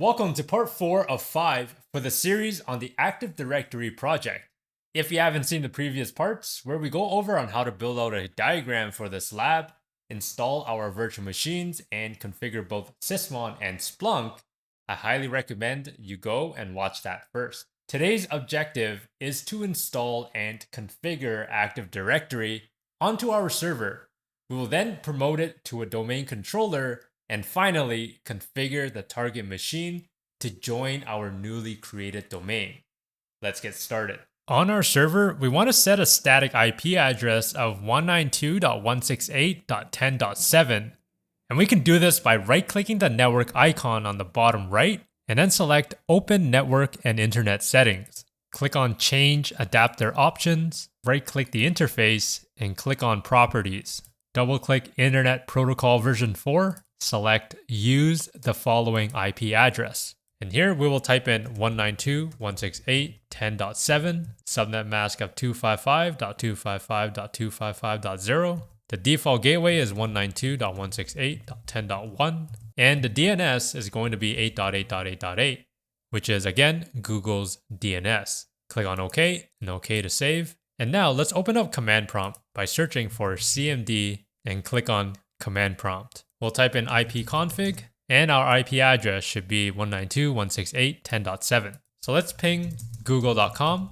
Welcome to part 4 of 5 for the series on the Active Directory project. If you haven't seen the previous parts, where we go over on how to build out a diagram for this lab, install our virtual machines, and configure both Sysmon and Splunk, I highly recommend you go and watch that first. Today's objective is to install and configure Active Directory onto our server. We will then promote it to a domain controller and finally configure the target machine to join our newly created domain. Let's get started. On our server, we want to set a static IP address of 192.168.10.7, and we can do this by right-clicking the network icon on the bottom right and then select Open Network and Internet Settings. Click on Change Adapter Options, right-click the interface, and click on Properties. Double-click Internet Protocol version 4, select Use the following IP address. And here we will type in 192.168.10.7, subnet mask of 255.255.255.0. The default gateway is 192.168.10.1, and the DNS is going to be 8.8.8.8, which is again Google's DNS. Click on OK and OK to save. And now let's open up command prompt by searching for CMD and click on command prompt. We'll type in ipconfig and our IP address should be 192.168.10.7. So let's ping google.com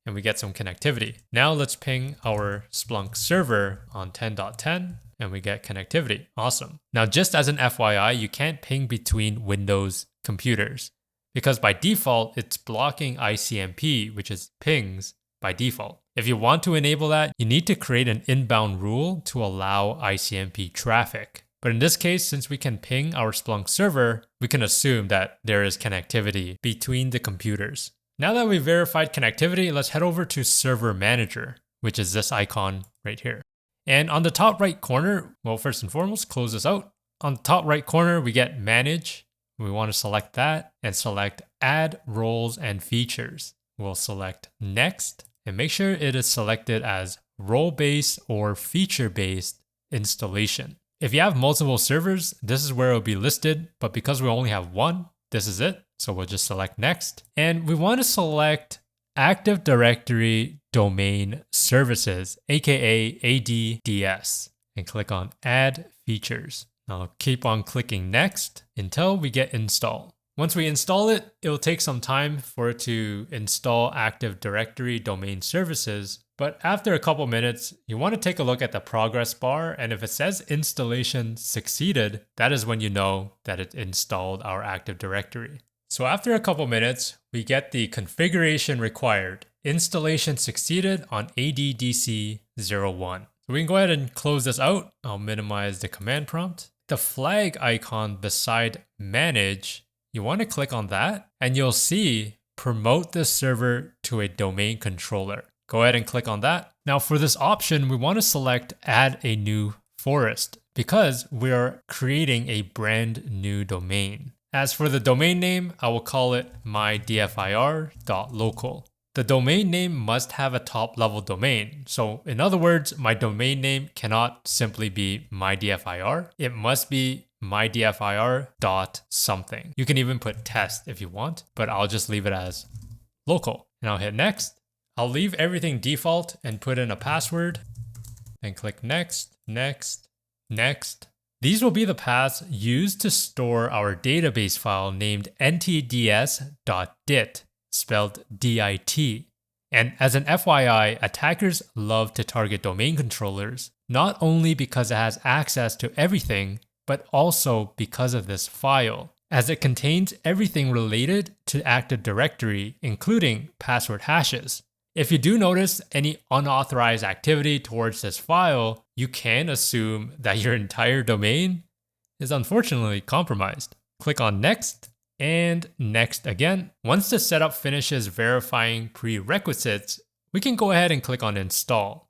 and we get some connectivity. Now let's ping our Splunk server on 10.10 and we get connectivity. Awesome. Now just as an FYI, you can't ping between Windows computers because by default it's blocking ICMP, which is pings by default. If you want to enable that, you need to create an inbound rule to allow ICMP traffic. But in this case, since we can ping our Splunk server, we can assume that there is connectivity between the computers. Now that we've verified connectivity, let's head over to Server Manager, which is this icon right here. And on the top right corner, well, first and foremost, close this out. On the top right corner, we get Manage. We want to select that and select Add Roles and Features. We'll select Next and make sure it is selected as role-based or feature-based installation. If you have multiple servers, this is where it'll be listed, but because we only have one, this is it. So we'll just select Next. And we want to select Active Directory Domain Services, aka ADDS, and click on Add Features. Now I'll keep on clicking Next until we get Install. Once we install it, it will take some time for it to install Active Directory Domain Services. But after a couple minutes, you want to take a look at the progress bar, and if it says installation succeeded, that is when you know that it installed our Active Directory. So after a couple minutes, we get the configuration required. Installation succeeded on ADDC01. So we can go ahead and close this out. I'll minimize the command prompt. The flag icon beside Manage, you want to click on that and you'll see promote this server to a domain controller. Go ahead and click on that. Now for this option, we want to select add a new forest because we're creating a brand new domain. As for the domain name, I will call it mydfir.local. The domain name must have a top level domain. So in other words, my domain name cannot simply be mydfir. It must be mydfir.something. You can even put test if you want, but I'll just leave it as local. And I'll hit next. I'll leave everything default and put in a password and click next, next, next. These will be the paths used to store our database file named ntds.dit, spelled DIT. And as an FYI, attackers love to target domain controllers, not only because it has access to everything, but also because of this file, as it contains everything related to Active Directory, including password hashes. If you do notice any unauthorized activity towards this file, you can assume that your entire domain is unfortunately compromised. Click on Next and Next again. Once the setup finishes verifying prerequisites, we can go ahead and click on Install.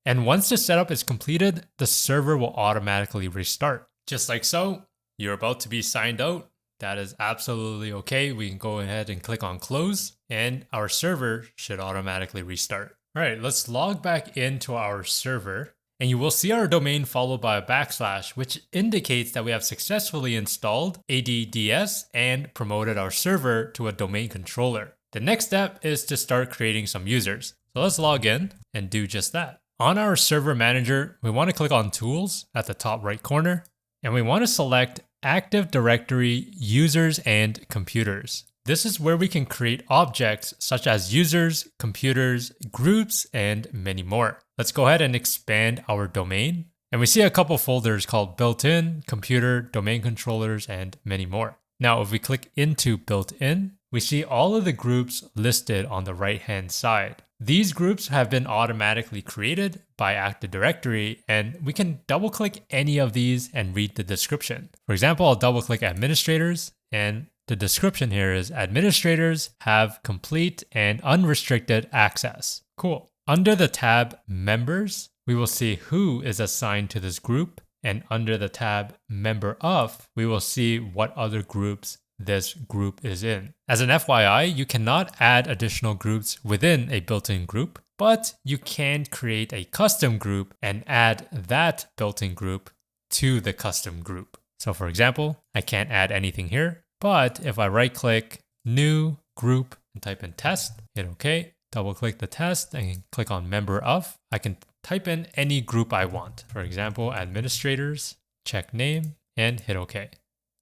And once the setup is completed, the server will automatically restart. Just like so, you're about to be signed out. That is absolutely okay. We can go ahead and click on Close and our server should automatically restart. All right, let's log back into our server. and you will see our domain followed by a backslash, which indicates that we have successfully installed ADDS and promoted our server to a domain controller. The next step is to start creating some users. So let's log in and do just that. On our server manager, we want to click on Tools at the top right corner, and we want to select Active Directory Users and Computers. This is where we can create objects such as users, computers, groups, and many more. Let's go ahead and expand our domain. And we see a couple folders called built-in, computer, domain controllers, and many more. Now, if we click into built-in, we see all of the groups listed on the right-hand side. These groups have been automatically created by Active Directory, and we can double-click any of these and read the description. For example, I'll double-click administrators, and the description here is administrators have complete and unrestricted access. Cool. Under the tab members, we will see who is assigned to this group. And under the tab member of, we will see what other groups this group is in. As an FYI, you cannot add additional groups within a built-in group, but you can create a custom group and add that built-in group to the custom group. So for example, I can't add anything here. But if I right click new group and type in test, hit OK, double click the test and click on member of, I can type in any group I want. For example, administrators, check name, and hit OK.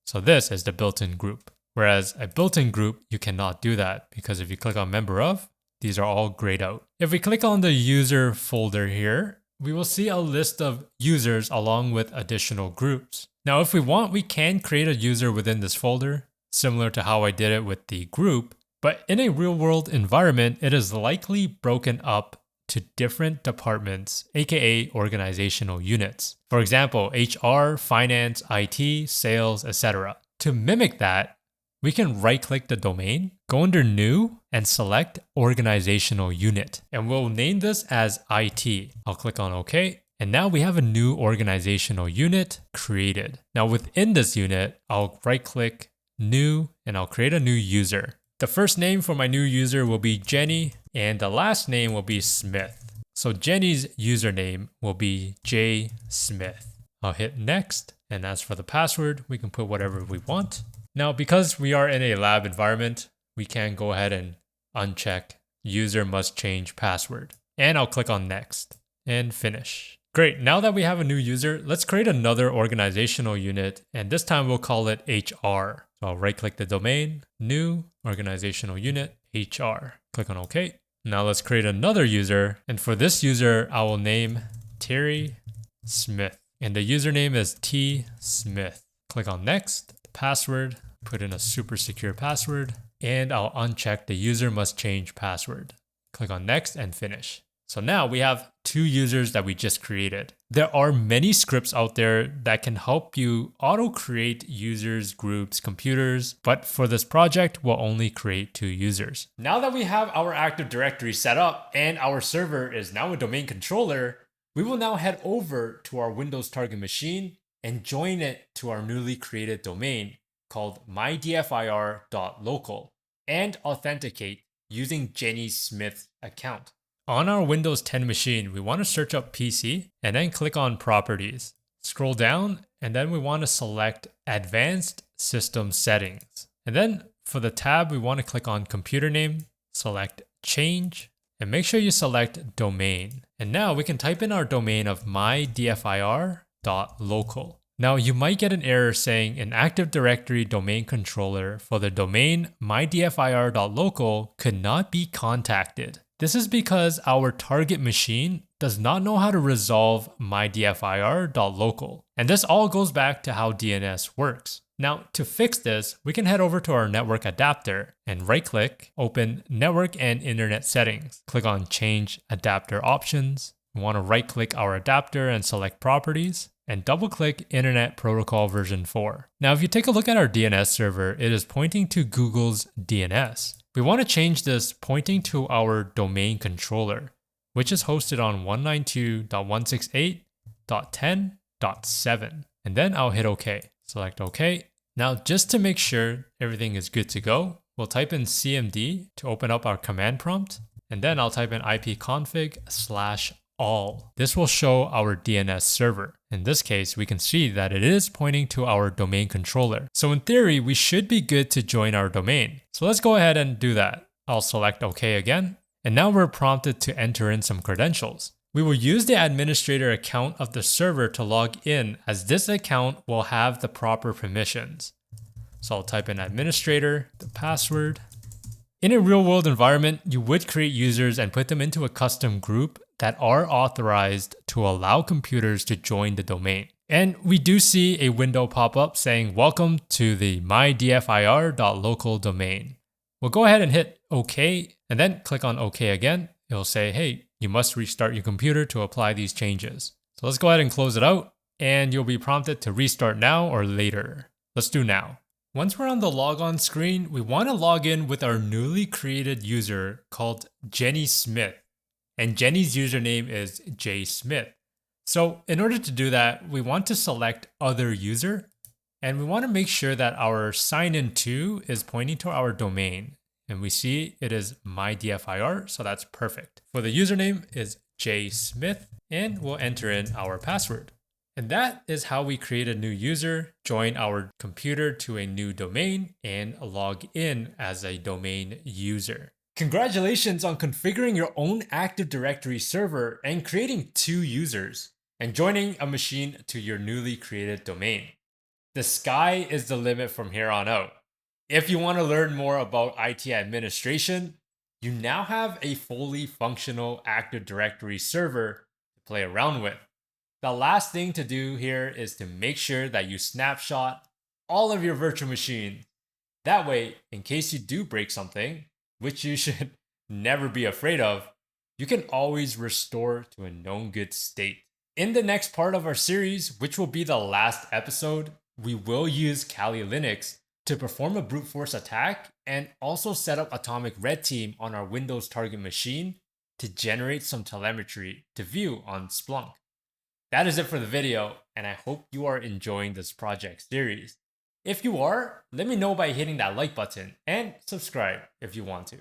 So this is the built-in group. Whereas a built-in group, you cannot do that because if you click on member of, these are all grayed out. If we click on the user folder here, we will see a list of users along with additional groups. Now, if we want, we can create a user within this folder, similar to how I did it with the group. But in a real-world environment, it is likely broken up to different departments, aka organizational units. For example, HR, finance, IT, sales, etc. To mimic that, we can right-click the domain, go under New, and select Organizational Unit. And we'll name this as IT. I'll click on OK. And now we have a new organizational unit created. Now within this unit, I'll right-click New, and I'll create a new user. The first name for my new user will be Jenny, and the last name will be Smith. So Jenny's username will be J Smith. I'll hit next, and as for the password, we can put whatever we want. Now, because we are in a lab environment, we can go ahead and uncheck user must change password. And I'll click on next and finish. Great, now that we have a new user, let's create another organizational unit, and this time we'll call it HR. So I'll right-click the domain, new organizational unit, HR. Click on OK. Now let's create another user, and for this user, I will name Terry Smith, and the username is T Smith. Click on next, password, put in a super secure password, and I'll uncheck the user must change password. Click on next and finish. So now we have two users that we just created. There are many scripts out there that can help you auto-create users, groups, computers, but for this project, we'll only create two users. Now that we have our Active Directory set up and our server is now a domain controller, we will now head over to our Windows target machine and join it to our newly created domain called mydfir.local and authenticate using Jenny Smith's account. On our Windows 10 machine, we want to search up PC and then click on Properties. Scroll down and then we want to select Advanced System Settings. And then for the tab, we want to click on Computer Name, select Change, and make sure you select Domain. And now we can type in our domain of mydfir.local. Now you might get an error saying an Active Directory domain controller for the domain mydfir.local could not be contacted. This is because our target machine does not know how to resolve mydfir.local. And this all goes back to how DNS works. Now, to fix this, we can head over to our network adapter and right-click, open Network and Internet Settings. Click on Change Adapter Options. We want to right-click our adapter and select Properties, and double-click Internet Protocol version 4. Now, if you take a look at our DNS server, it is pointing to Google's DNS. We want to change this pointing to our domain controller, which is hosted on 192.168.10.7. And then I'll hit OK. Select OK. Now, just to make sure everything is good to go, we'll type in cmd to open up our command prompt. And then I'll type in ipconfig/ all. This will show our DNS server. In this case, we can see that it is pointing to our domain controller. So in theory, we should be good to join our domain. So let's go ahead and do that. I'll select OK again. And now we're prompted to enter in some credentials. We will use the administrator account of the server to log in, as this account will have the proper permissions. So I'll type in administrator, the password. In a real-world environment, you would create users and put them into a custom group that are authorized to allow computers to join the domain. And we do see a window pop up saying, welcome to the mydfir.local domain. We'll go ahead and hit OK, and then click on OK again. It'll say, hey, you must restart your computer to apply these changes. So let's go ahead and close it out, and you'll be prompted to restart now or later. Let's do now. Once we're on the logon screen, we want to log in with our newly created user called Jenny Smith. And Jenny's username is jsmith. So in order to do that, we want to select other user, and we want to make sure that our sign in to is pointing to our domain. And we see it is mydfir, so that's perfect. For the username is jsmith, and we'll enter in our password. And that is how we create a new user, join our computer to a new domain, and log in as a domain user. Congratulations on configuring your own Active Directory server and creating 2 users, and joining a machine to your newly created domain. The sky is the limit from here on out. If you want to learn more about IT administration, you now have a fully functional Active Directory server to play around with. The last thing to do here is to make sure that you snapshot all of your virtual machines. That way, in case you do break something, which you should never be afraid of, you can always restore to a known good state. In the next part of our series, which will be the last episode, we will use Kali Linux to perform a brute force attack and also set up Atomic Red Team on our Windows target machine to generate some telemetry to view on Splunk. That is it for the video, and I hope you are enjoying this project series. If you are, let me know by hitting that like button and subscribe if you want to.